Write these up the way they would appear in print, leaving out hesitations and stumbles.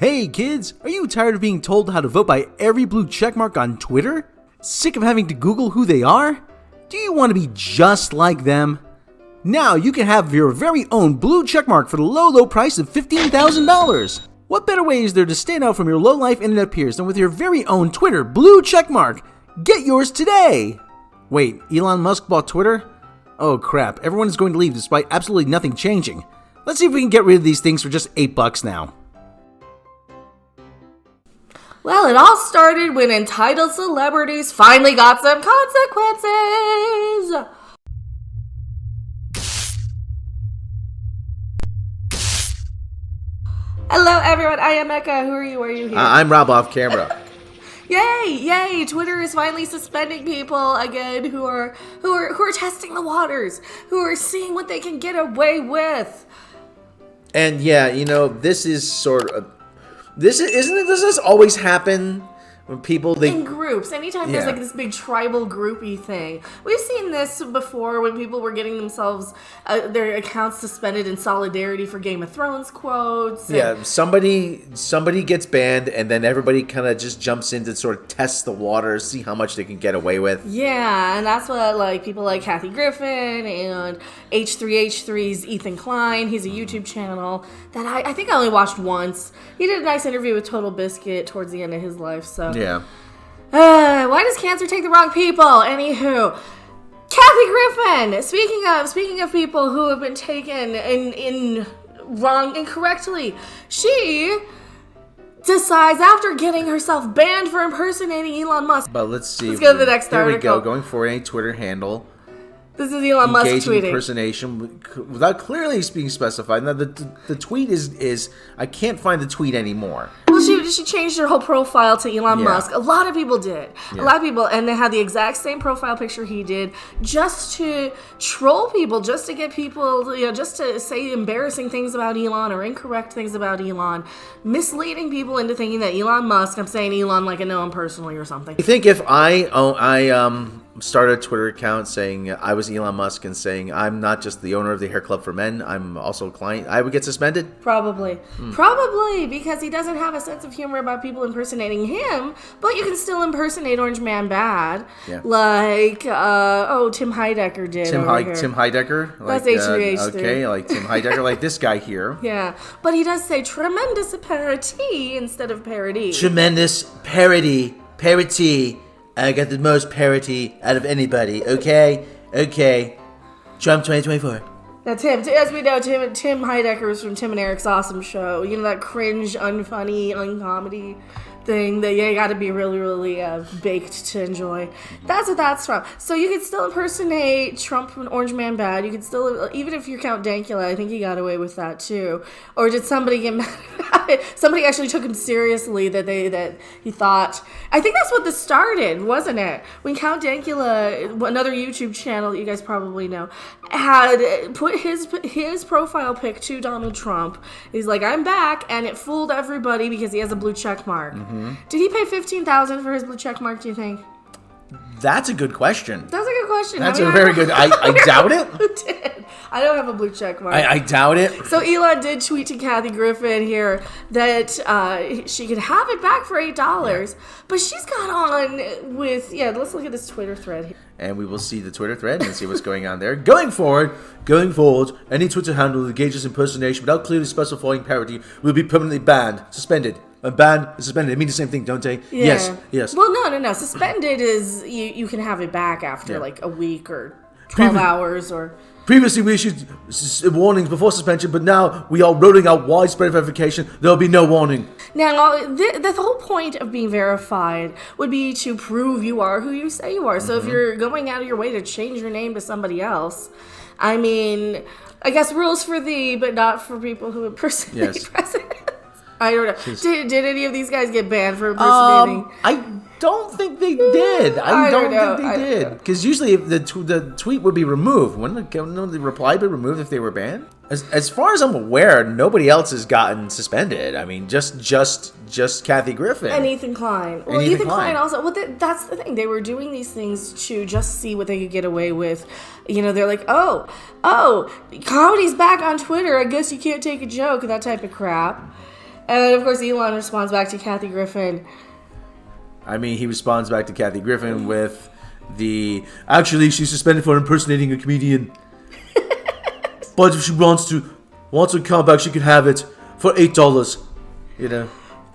Hey kids, are you tired of being told how to vote by every blue checkmark on Twitter? Sick of having to Google who they are? Do you want to be just like them? Now you can have your very own blue checkmark for the low price of $15,000. What better way is there to stand out from your low-life internet peers than with your very own Twitter blue checkmark? Get yours today! Wait, Elon Musk bought Twitter? Oh crap, everyone is going to leave despite absolutely nothing changing. Let's see if we can get rid of these things for just $8 now. Well, it all started when entitled celebrities finally got some consequences. Hello, everyone. I am Eka. Who are you? Are you here? I'm Rob off camera. Yay! Twitter is finally suspending people again who are testing the waters, who are seeing what they can get away with. And yeah, this is sort of does this always happen when people in groups? Anytime there's like this big tribal groupy thing, we've seen this before when people were getting themselves their accounts suspended in solidarity for Game of Thrones quotes. Yeah, somebody gets banned, and then everybody kind of just jumps in to sort of test the waters, see how much they can get away with. Yeah, and that's what people like Kathy Griffin and H3H3's Ethan Klein. He's a YouTube channel that I think I only watched once. He did a nice interview with Total Biscuit towards the end of his life. So yeah. Why does cancer take the wrong people? Anywho, Kathy Griffin. Speaking of people who have been taken incorrectly, she decides after getting herself banned for impersonating Elon Musk. But let's see. Let's go to the next article. Here we go. Going for a Twitter handle. This is Elon Musk tweeting. Impersonation without clearly being specified. Now the tweet is I can't find the tweet anymore. Well, she changed her whole profile to Elon Musk. A lot of people did. Yeah. A lot of people, and they had the exact same profile picture he did, just to troll people, just to get people, just to say embarrassing things about Elon or incorrect things about Elon, misleading people into thinking that Elon Musk. I'm saying Elon like I know him personally or something. You think if I started a Twitter account saying I was Elon Musk and saying I'm not just the owner of the Hair Club for Men, I'm also a client, I would get suspended? Probably, because he doesn't have a sense of humor about people impersonating him, but you can still impersonate Orange Man Bad, like Tim Heidecker did. Tim Heidecker? That's H3H3. Okay, like Tim Heidecker, like this guy here. Yeah, but he does say tremendous parody instead of parody. Tremendous parody. I got the most parity out of anybody, okay? Trump 2024. Now, as we know, Tim Heidecker is from Tim and Eric's Awesome Show. You know, that cringe, unfunny, uncomedy thing that you got to be really, really baked to enjoy. That's what that's from. So you could still impersonate Trump and Orange Man Bad. You could still, even if you count Dankula, I think he got away with that too. Or did somebody get mad about it? Somebody actually took him seriously that he thought. I think that's what this started, wasn't it? When Count Dankula, another YouTube channel that you guys probably know, had put his profile pic to Donald Trump. He's like, I'm back, and it fooled everybody because he has a blue check mark. Mm-hmm. Did he pay $15,000 for his blue check mark, do you think? That's a good question. That's a good question. That's a very good... I doubt it. Who did? I don't have a blue check mark. I doubt it. So Elon did tweet to Kathy Griffin here that she could have it back for $8. But she's got on with... Yeah, let's look at this Twitter thread here. And we will see the Twitter thread and see what's going on there. Going forward, any Twitter handle that engages impersonation without clearly specifying parody will be permanently banned, suspended. Banned, suspended. They mean the same thing, don't they? Yeah. Yes. Well, no. Suspended is you can have it back after like a week or 12 hours or... Previously, we issued warnings before suspension, but now we are rolling out widespread verification. There will be no warning. Now, the whole point of being verified would be to prove you are who you say you are. So if you're going out of your way to change your name to somebody else, I mean, I guess rules for thee, but not for people who impersonate presidents. I don't know. Did any of these guys get banned for impersonating? I don't think they did. I don't think they did. Because usually the tweet would be removed. Wouldn't the reply be removed if they were banned? As far as I'm aware, nobody else has gotten suspended. I mean, just Kathy Griffin. And Ethan Klein. Well, Ethan Klein also. Well, that's the thing. They were doing these things to just see what they could get away with. They're like, oh, comedy's back on Twitter. I guess you can't take a joke, that type of crap. And then, of course, Elon responds back to Kathy Griffin. I mean, he responds back to Kathy Griffin with actually, she's suspended for impersonating a comedian. But if she wants to come back, she can have it for $8. You know.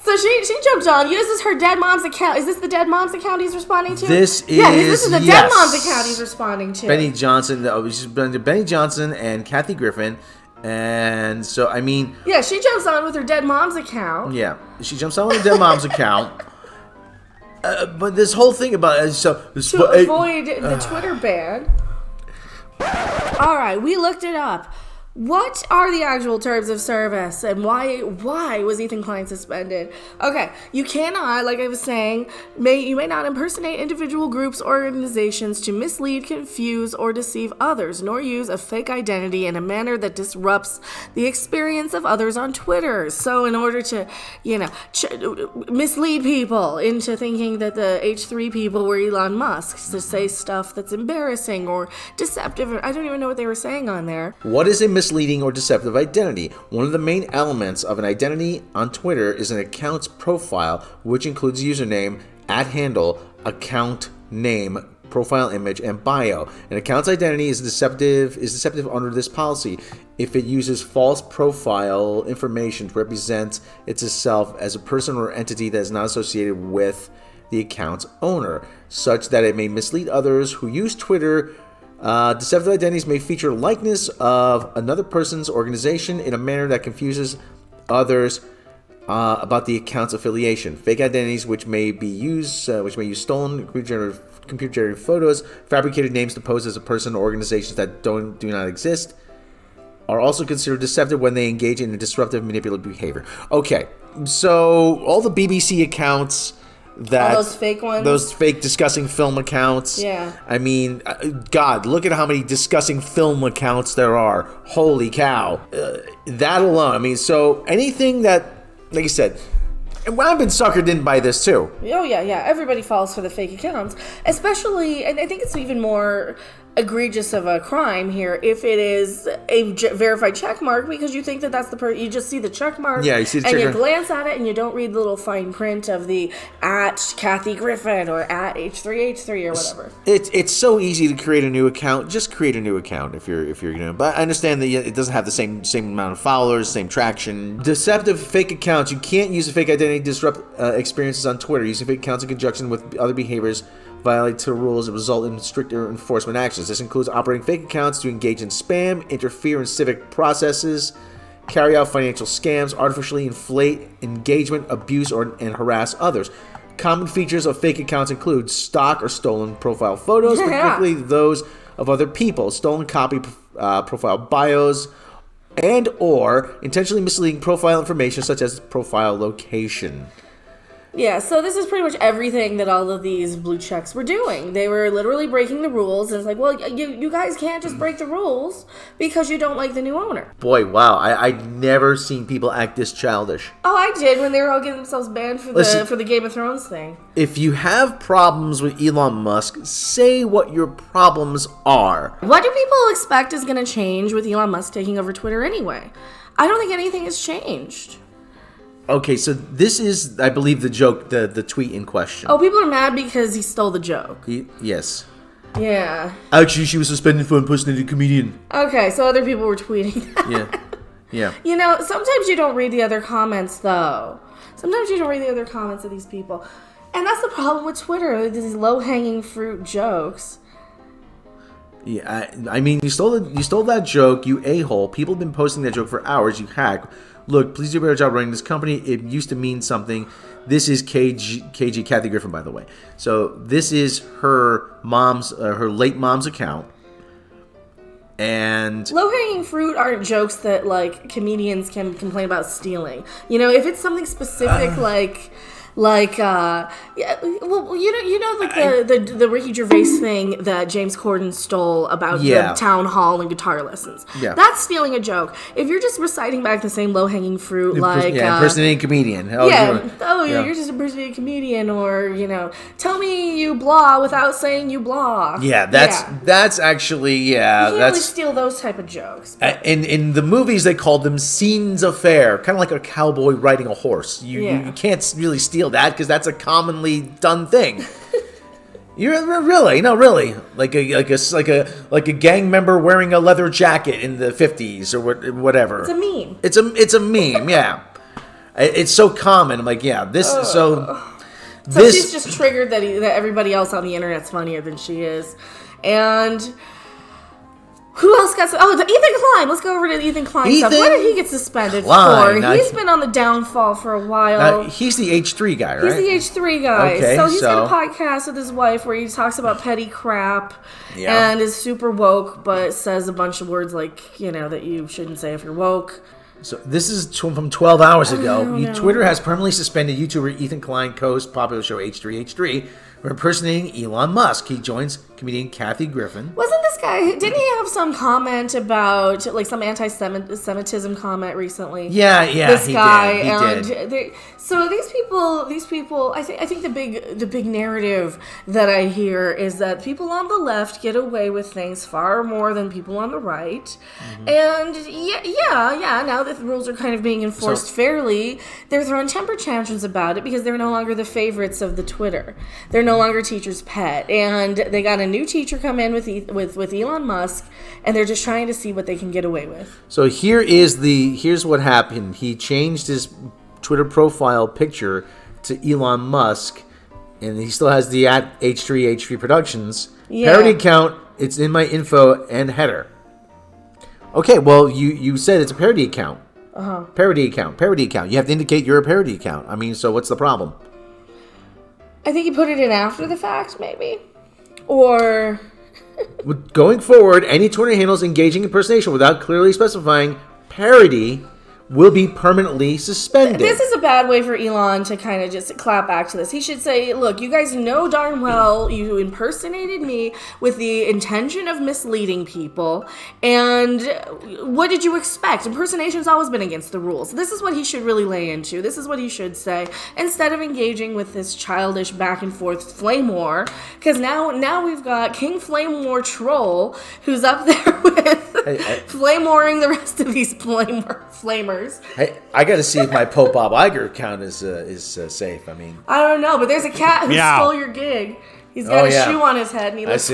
So she jumped on. This is her dead mom's account. Is this the dead mom's account he's responding to? This is the dead mom's account he's responding to. Benny Johnson. She's been to Benny Johnson and Kathy Griffin. And so, I mean... Yeah, she jumps on with her dead mom's account. Yeah, she jumps on with her dead mom's account. But this whole thing about... to avoid the Twitter ban. Alright, we looked it up. What are the actual terms of service, and why was Ethan Klein suspended? Okay, you cannot, like I was saying, you may not impersonate individual groups or organizations to mislead, confuse, or deceive others, nor use a fake identity in a manner that disrupts the experience of others on Twitter. So in order to, mislead people into thinking that the H3 people were Elon Musk, to say stuff that's embarrassing or deceptive, I don't even know what they were saying on there. What is a misleading or deceptive identity? One of the main elements of an identity on Twitter is an account's profile, which includes username, @handle, account name, profile image, and bio. An account's identity is deceptive under this policy if it uses false profile information to represent itself as a person or entity that is not associated with the account's owner, such that it may mislead others who use Twitter. Deceptive identities may feature likeness of another person's organization in a manner that confuses others about the account's affiliation. Fake identities, which may use stolen computer-generated photos, fabricated names to pose as a person or organizations that do not exist, are also considered deceptive when they engage in a disruptive, manipulative behavior. Okay, so all the BBC accounts. All those fake ones? Those fake discussing film accounts. Yeah. I mean, God, look at how many discussing film accounts there are. Holy cow. That alone. I mean, so anything that, like I said, and I've been suckered in by this too. Oh, yeah. Everybody falls for the fake accounts. Especially, and I think it's even more egregious of a crime here if it is a verified check mark, because you think that that's the person. You just see the check mark, yeah, you see the and check you glance at it and you don't read the little fine print of the @Kathy Griffin or @H3H3 or whatever. It's so easy to create a new account. Just create a new account if you're gonna. But I understand that it doesn't have the same amount of followers, same traction. Deceptive fake accounts. You can't use a fake identity to disrupt experiences on Twitter. Using fake accounts in conjunction with other behaviors violate Twitter rules and result in stricter enforcement actions. This includes operating fake accounts to engage in spam, interfere in civic processes, carry out financial scams, artificially inflate engagement, abuse, and harass others. Common features of fake accounts include stock or stolen profile photos, particularly those of other people, stolen copy profile bios, and or intentionally misleading profile information such as profile location. Yeah, so this is pretty much everything that all of these blue checks were doing. They were literally breaking the rules, and it's like, well, you guys can't just break the rules because you don't like the new owner. Boy, wow, I've never seen people act this childish. Oh, I did when they were all getting themselves banned for the Game of Thrones thing. If you have problems with Elon Musk, say what your problems are. What do people expect is going to change with Elon Musk taking over Twitter anyway? I don't think anything has changed. Okay, so this is, I believe, the joke, the tweet in question. Oh, people are mad because he stole the joke. Yes. Yeah. Actually, she was suspended for impersonating a comedian. Okay, so other people were tweeting that. Yeah. You know, sometimes you don't read the other comments, though. Sometimes you don't read the other comments of these people. And that's the problem with Twitter, these low-hanging fruit jokes. Yeah, I mean, you stole that joke, you a-hole. People have been posting that joke for hours, you hack. Look, please do a better job running this company. It used to mean something. This is KG Kathy Griffin, by the way. So this is her late mom's account. And low-hanging fruit aren't jokes that like comedians can complain about stealing. You know, if it's something specific like the Ricky Gervais thing that James Corden stole about the town hall and guitar lessons. Yeah. That's stealing a joke. If you're just reciting back the same low-hanging fruit impersonating comedian. Those oh, you're just impersonating a comedian, or, tell me you blah without saying you blah. Yeah, that's actually, You can't that's... really steal those type of jokes. In the movies, they called them scenes of fare, kind of like a cowboy riding a horse. You can't really steal that because that's a commonly done thing. You're really like a gang member wearing a leather jacket in the 50s or whatever. It's a meme. It's a meme, yeah. It's so common. I'm like, so she's just triggered that everybody else on the internet's funnier than she is, and. Who else got... Ethan Klein. Let's go over to Ethan Klein stuff. What did he get suspended for? He's been on the downfall for a while. He's the H3 guy, right? He's the H3 guy. Okay, so he's got a podcast with his wife where he talks about petty crap and is super woke, but says a bunch of words like, that you shouldn't say if you're woke. So this is from 12 hours ago. Twitter has permanently suspended YouTuber Ethan Klein, co-host popular show H3H3, for impersonating Elon Musk. He joins comedian Kathy Griffin. Wasn't this guy? Didn't he have some comment about some anti-Semitism comment recently? Yeah. This guy did. So these people. I think the big narrative that I hear is that people on the left get away with things far more than people on the right, and now that the rules are kind of being enforced fairly, they're throwing temper tantrums about it because they're no longer the favorites of the Twitter. They're no longer teacher's pet, and they got a new teacher come in with Elon Musk, and they're just trying to see what they can get away with. So here's what happened. He changed his Twitter profile picture to Elon Musk, and he still has the @H3H3 Productions parody account. It's in my info and header. Okay, well you said it's a parody account. Parody account. You have to indicate you're a parody account. I mean, so what's the problem? I think he put it in after the fact, maybe. Or... Going forward, any Twitter handles engaging impersonation without clearly specifying parody will be permanently suspended. This is a bad way for Elon to kind of just clap back to this. He should say, look, you guys know darn well you impersonated me with the intention of misleading people, and what did you expect? Impersonation's always been against the rules. This is what he should really lay into. This is what he should say, instead of engaging with this childish back and forth flame war, because now we've got King Flame War Troll, who's up there with flame warring the rest of these flamers. Hey, I got to see if my Pope Bob Iger account is safe. I mean, I don't know, but there's a cat who stole your gig. He's got a shoe on his head, and he looks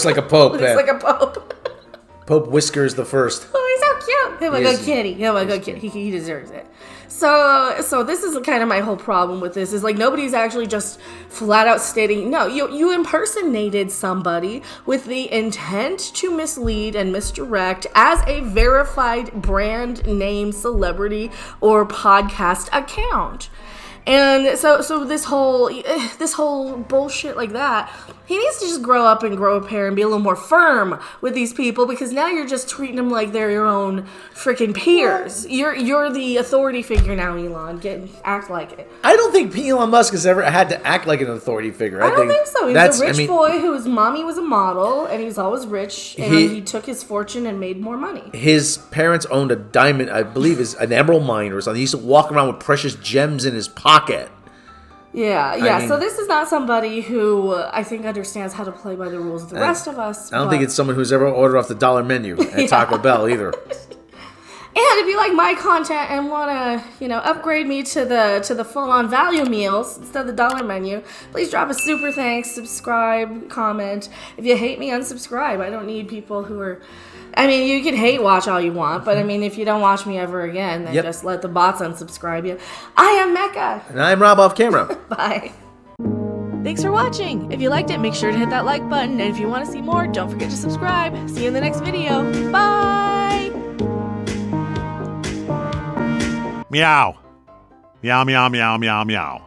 like a pope. Looks like a pope. Pope Whiskers the First. Oh, he's so cute. He's a good kitty. He's a good kitty. He deserves it. So this is kind of my whole problem with this, is like nobody's actually just flat out stating, no, you impersonated somebody with the intent to mislead and misdirect as a verified brand name celebrity or podcast account. And so this whole bullshit like that, he needs to just grow up and grow a pair and be a little more firm with these people, because now you're just treating them like they're your own freaking peers. You're the authority figure now, Elon. Act like it. I don't think Elon Musk has ever had to act like an authority figure. I don't think so. He's a rich boy whose mommy was a model, and he's always rich, and he took his fortune and made more money. His parents owned a diamond, I believe, is an emerald mine or something. He used to walk around with precious gems in his pocket. Yeah. I mean, so this is not somebody who I think understands how to play by the rules of the rest of us. I don't think it's someone who's ever ordered off the dollar menu at Taco Bell either. And if you like my content and want to, upgrade me to the full-on value meals instead of the dollar menu, please drop a super thanks, subscribe, comment. If you hate me, unsubscribe. I don't need people who are... I mean, you can hate watch all you want, but I mean, if you don't watch me ever again, then just let the bots unsubscribe you. I am Mecca. And I'm Rob off camera. Bye. Thanks for watching. If you liked it, make sure to hit that like button. And if you want to see more, don't forget to subscribe. See you in the next video. Bye. Meow. Meow, meow, meow, meow, meow.